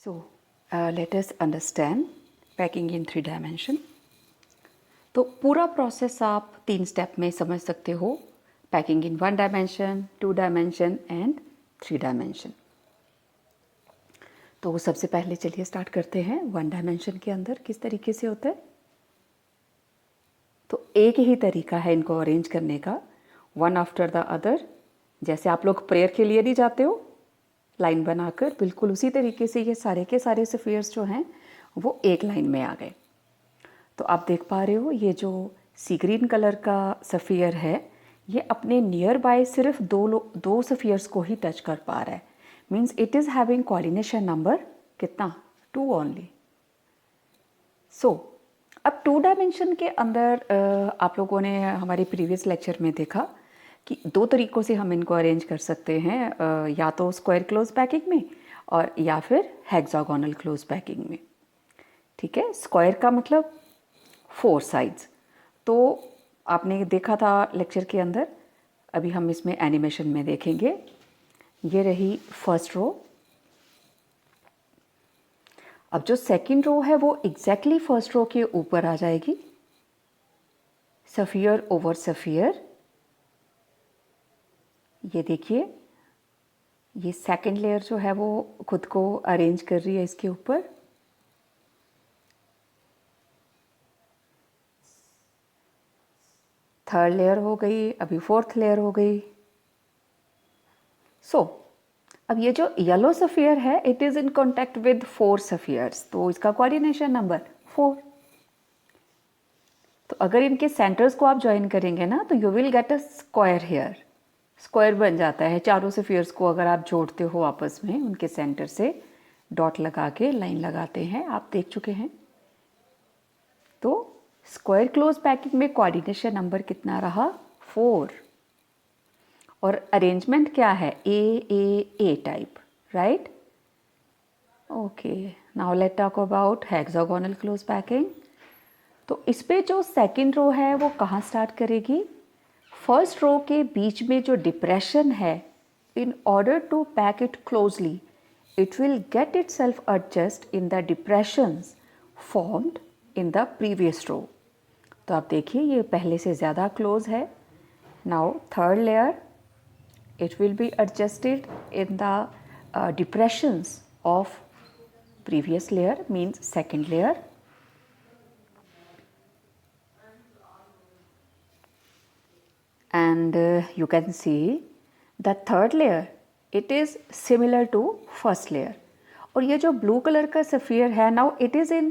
So, let us understand packing in 3 dimension. तो पूरा process आप 3 स्टेप में समझ सकते हो, packing in 1 dimension, 2 dimension and 3 dimension. तो सबसे पहले चलिए स्टार्ट करते हैं 1 डायमेंशन के अंदर किस तरीके से होता है. तो एक ही तरीका है इनको अरेंज करने का, वन आफ्टर द अदर. जैसे आप लोग प्रेयर के लिए नहीं जाते हो लाइन बनाकर, बिल्कुल उसी तरीके से ये सारे के सारे सफियर्स जो हैं वो एक लाइन में आ गए. तो आप देख पा रहे हो ये जो सी ग्रीन कलर का सफियर है ये अपने नियर बाय सिर्फ दो सफियर्स को ही टच कर पा रहा है. Means it is having coordination number कितना, 2 ओनली. सो अब 2 डायमेंशन के अंदर आप लोगों ने हमारे प्रीवियस लेक्चर में देखा कि 2 तरीक़ों से हम इनको अरेंज कर सकते हैं, या तो स्क्वायर क्लोज पैकिंग में और या फिर हेक्सागोनल क्लोज पैकिंग में. ठीक है, स्क्वायर का मतलब 4 साइड्स. तो आपने देखा था लेक्चर के अंदर, अभी हम इसमें एनिमेशन में देखेंगे. ये रही फर्स्ट रो. अब जो सेकंड रो है वो एग्जैक्टली फर्स्ट रो के ऊपर आ जाएगी. Sphere over sphere. ये देखिए ये सेकंड लेयर जो है वो खुद को अरेंज कर रही है इसके ऊपर. थर्ड लेयर हो गई, अभी फोर्थ लेयर हो गई. सो अब ये जो येलो सफियर है it is in contact with 4 spheres, तो इसका कोऑर्डिनेशन नंबर 4. तो अगर इनके सेंटर्स को आप ज्वाइन करेंगे ना तो you will get a square here. Square बन जाता है चारों सफियर्स को अगर आप जोड़ते हो आपस में, उनके सेंटर से डॉट लगा के लाइन लगाते हैं, आप देख चुके हैं. तो स्क्वायर क्लोज पैकिंग में कोऑर्डिनेशन नंबर कितना रहा, 4. और अरेंजमेंट क्या है, A type, right. Okay, now let talk about hexagonal close packing. तो इस पे जो सेकंड रो है वो कहाँ स्टार्ट करेगी, फर्स्ट रो के बीच में जो डिप्रेशन है, in order to pack it closely it will get itself adjust in the depressions formed in the previous row. तो आप देखिए ये पहले से ज़्यादा क्लोज है. Now third layer it will be adjusted in the depressions of previous layer, means second layer. And you can see the third layer it is similar to first layer. और ये जो blue color का sphere है now it is in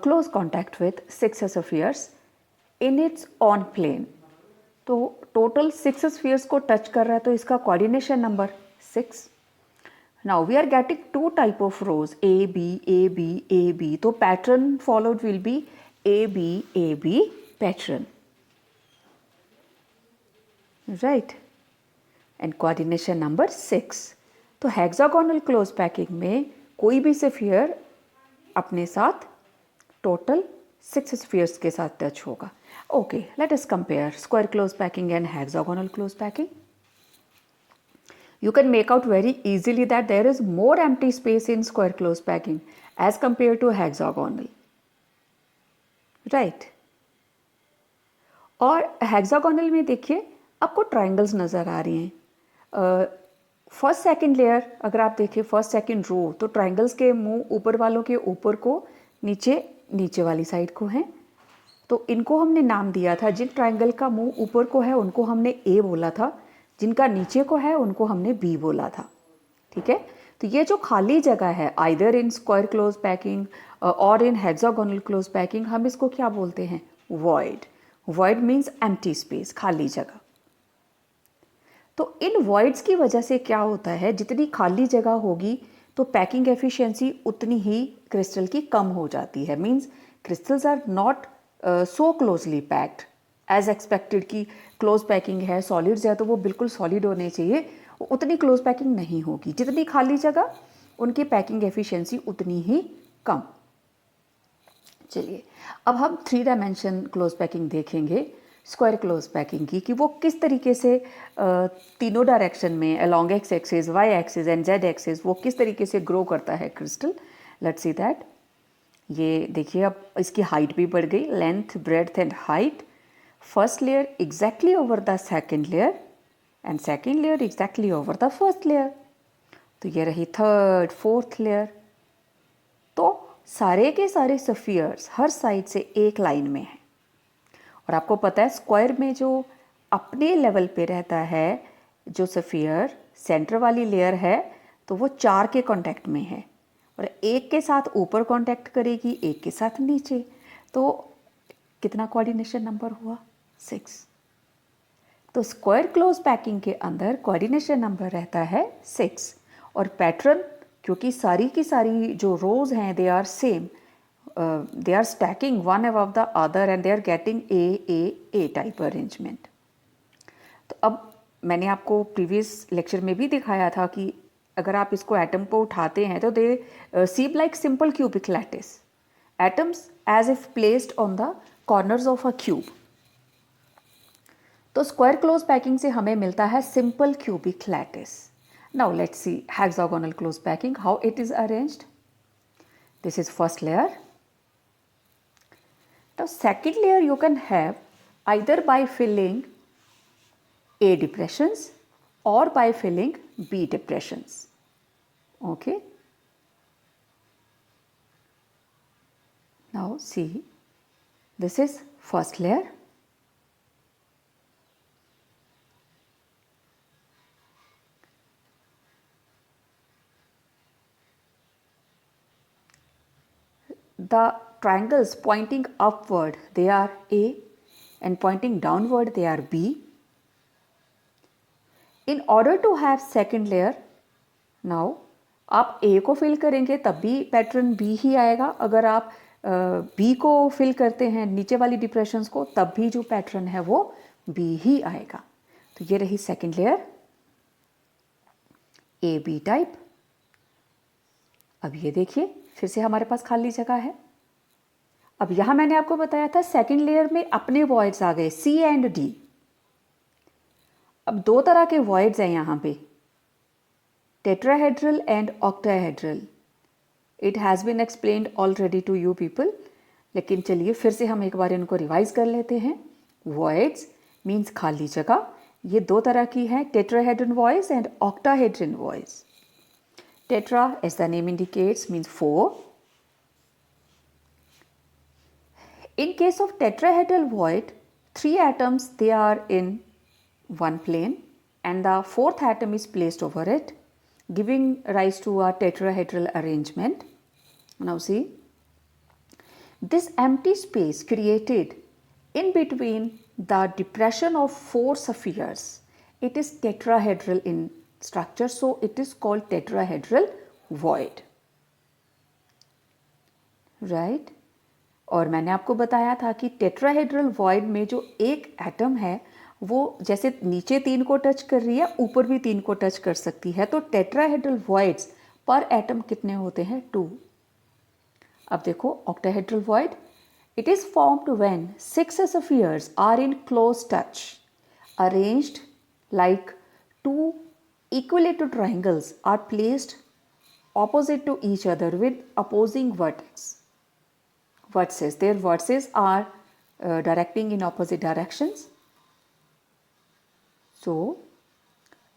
close contact with 6 spheres in its own plane. तो total 6 spheres को touch कर रहा है, तो इसका coordination number 6. Now we are getting 2 type of rows, A B. तो pattern followed will be A B pattern, right. And coordination number 6. तो hexagonal close packing में कोई भी स्फीयर अपने साथ टोटल 6 स्फीयर्स के साथ टच होगा. Okay, let us compare square close packing and hexagonal close packing. You can make out very easily that there is more empty space in square close packing as compared to hexagonal, right. और hexagonal में देखिए आपको triangles नज़र आ रही हैं. First second layer अगर आप देखिए, फर्स्ट सेकंड रो, तो ट्राइंगल्स के मुंह ऊपर वालों के ऊपर को, नीचे वाली साइड को हैं. तो इनको हमने नाम दिया था, जिन ट्राइंगल का मुंह ऊपर को है उनको हमने ए बोला था, जिनका नीचे को है उनको हमने बी बोला था. ठीक है, तो ये जो खाली जगह है either in square close packing और इन हेक्सागोनल क्लोज पैकिंग, हम इसको क्या बोलते हैं, void. Void means empty space, खाली जगह. तो इन वॉइड्स की वजह से क्या होता है, जितनी खाली जगह होगी तो पैकिंग एफिशिएंसी उतनी ही क्रिस्टल की कम हो जाती है. Means crystals are not so closely packed as expected की क्लोज पैकिंग है, सॉलिड्स है तो वो बिल्कुल सॉलिड होने चाहिए, उतनी क्लोज पैकिंग नहीं होगी. जितनी खाली जगह उनकी पैकिंग एफिशिएंसी उतनी ही कम. चलिए अब हम 3 डायमेंशन क्लोज पैकिंग देखेंगे, स्क्वायर क्लोज पैकिंग की, कि वो किस तरीके से तीनों डायरेक्शन में along X axis, Y axis and Z axis वो किस तरीके से ग्रो करता है क्रिस्टल. Let's see that. ये देखिए अब इसकी हाइट भी बढ़ गई, length breadth and height. First layer exactly over the second layer and second layer exactly over the first layer. तो ये रही थर्ड फोर्थ लेयर। तो सारे के सारे सफियर्स हर साइड से एक लाइन में हैं। और आपको पता है स्क्वायर में जो अपने लेवल पे रहता है जो सफियर सेंटर वाली लेयर है, तो वो 4 के कांटेक्ट में है और एक के साथ ऊपर कांटेक्ट करेगी, एक के साथ नीचे। तो कितना कोऑर्डिनेशन नंबर हुआ? 6। तो स्क्वायर क्लोज पैकिंग के अंदर कोऑर्डिनेशन नंबर रहता है 6। और पैटर्न, क्योंकि सारी की सारी जो रोज हैं they are same, they are stacking one above the other and they are getting a type arrangement. तो अब मैंने आपको प्रीवियस लेक्चर में भी दिखाया था कि अगर आप इसको एटम को उठाते हैं तो they seem like simple cubic lattice, atoms as if placed on the corners of a cube. तो स्क्वायर क्लोज पैकिंग से हमें मिलता है simple cubic lattice. Now let's see hexagonal close packing, how it is arranged. This is first layer. Now second layer you can have either by filling A depressions or by filling B depressions. Okay. Now see, this is first layer. The triangles pointing upward they are A and pointing downward they are B. In order to have second layer, now आप A को fill करेंगे तब भी pattern B ही आएगा, अगर आप B को fill करते हैं नीचे वाली डिप्रेशंस को तब भी जो पैटर्न है वो B ही आएगा। तो ये रही second layer A B type. अब ये देखिए फिर से हमारे पास खाली जगह है। अब यहां मैंने आपको बताया था सेकेंड लेयर में अपने वॉइड्स आ गए C एंड D। अब दो तरह के वॉइड्स हैं यहाँ पे, tetrahedral and octahedral. It has been explained already to you people, लेकिन चलिए फिर से हम एक बार इनको रिवाइज कर लेते हैं। वॉइड्स मीन्स खाली जगह, ये दो तरह की है, tetrahedral voice and octahedral voice. Tetra as the name indicates means 4. In case of tetrahedral void, 3 atoms they are in one plane and the fourth atom is placed over it, giving rise to a tetrahedral arrangement. Now see, this empty space created in between the depression of 4 spheres, it is tetrahedral in structure, so it is called tetrahedral void, right? और मैंने आपको बताया था कि tetrahedral void में जो एक atom है वो जैसे नीचे 3 को टच कर रही है, ऊपर भी 3 को टच कर सकती है। तो टेट्राहेड्रल वॉइड्स पर एटम कितने होते हैं? 2। अब देखो octahedral void, it is formed when 6 spheres are in close touch arranged like 2 equilateral triangles are placed opposite to each other with opposing vertices. Their vertices are directing in opposite directions. So,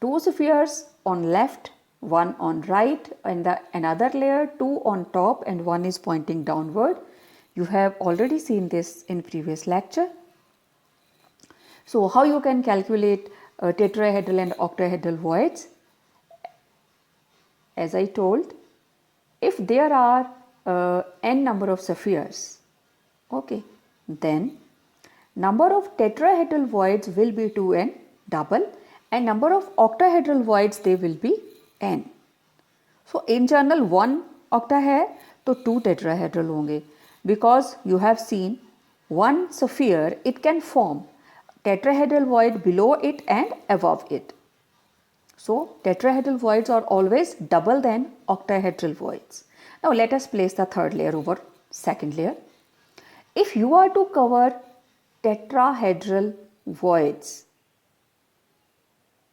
2 spheres on left, 1 on right, and another layer 2 on top and 1 is pointing downward. You have already seen this in previous lecture. So, how you can calculate tetrahedral and octahedral voids? As I told, if there are n number of spheres, okay, then number of tetrahedral voids will be 2n double and number of octahedral voids they will be n. So in general 1 octa है तो 2 tetrahedral होंगे, because you have seen one sphere it can form tetrahedral void below it and above it. So tetrahedral voids are always double than octahedral voids. Now let us place the third layer over second layer. If you are to cover tetrahedral voids,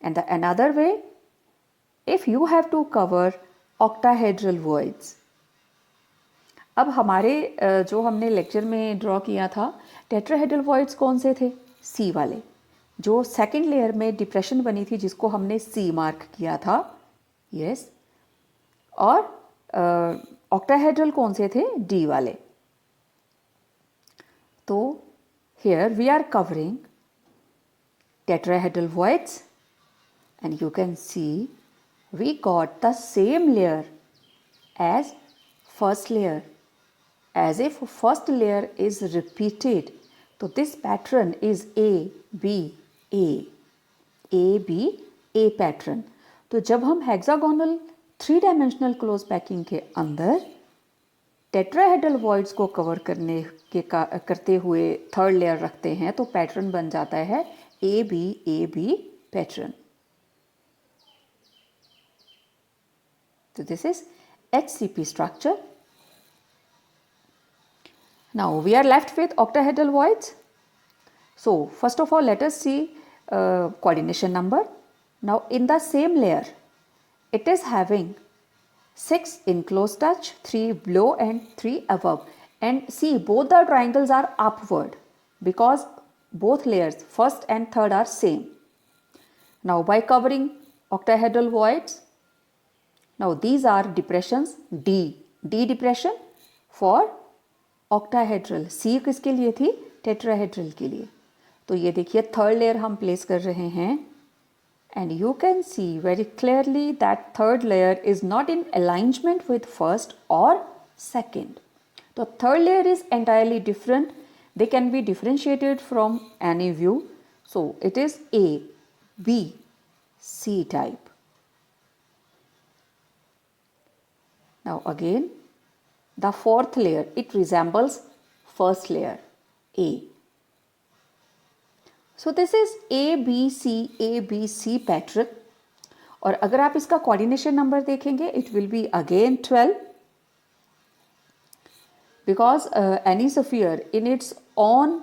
and the another way, if you have to cover octahedral voids, अब हमारे जो हमने lecture में draw किया था, tetrahedral voids कौन से थे? सी वाले। जो सेकंड लेयर में डिप्रेशन बनी थी जिसको हमने सी मार्क किया था, यस। और ऑक्टाहेड्रल कौन से थे? डी वाले। तो here we are covering tetrahedral voids, and you can see we got the same layer as first layer, as if first layer is repeated. So this pattern is A B A A B A pattern. तो जब हम hexagonal 3 dimensional close packing के अंदर tetrahedral voids को cover करते हुए third layer रखते हैं तो पैटर्न बन जाता है A B pattern. So this is HCP structure. Now we are left with octahedral voids. So first of all, let us see coordination number. Now in the same layer, it is having 6 in close touch, 3 below and 3 above. And see, both the triangles are upward because both layers, first and third, are same. Now by covering octahedral voids, now these are depressions D. D depression for octahedral. C किसके लिए थी? Tetrahedral के लिए. तो ये देखिए third layer हम place कर रहे हैं and you can see very clearly that third layer is not in alignment with first or second. So third layer is entirely different. They can be differentiated from any view. So it is A, B, C type. Now again, the fourth layer, it resembles first layer, A. So this is ABC pattern. और अगर आप इसका coordination number देखेंगे, it will be again 12. Because any sphere in its own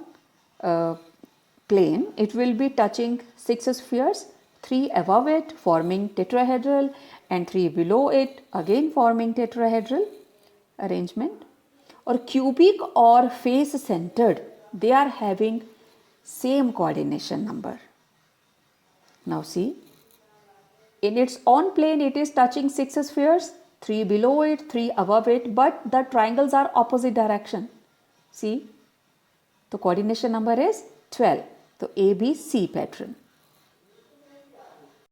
plane, it will be touching 6 spheres, 3 above it forming tetrahedral and 3 below it again forming tetrahedral arrangement. और cubic और face centered, they are having same coordination number. Now see, in its own plane it is touching 6 spheres, 3 below it, 3 above it, but the triangles are opposite direction. See, the coordination number is 12. So ABC pattern.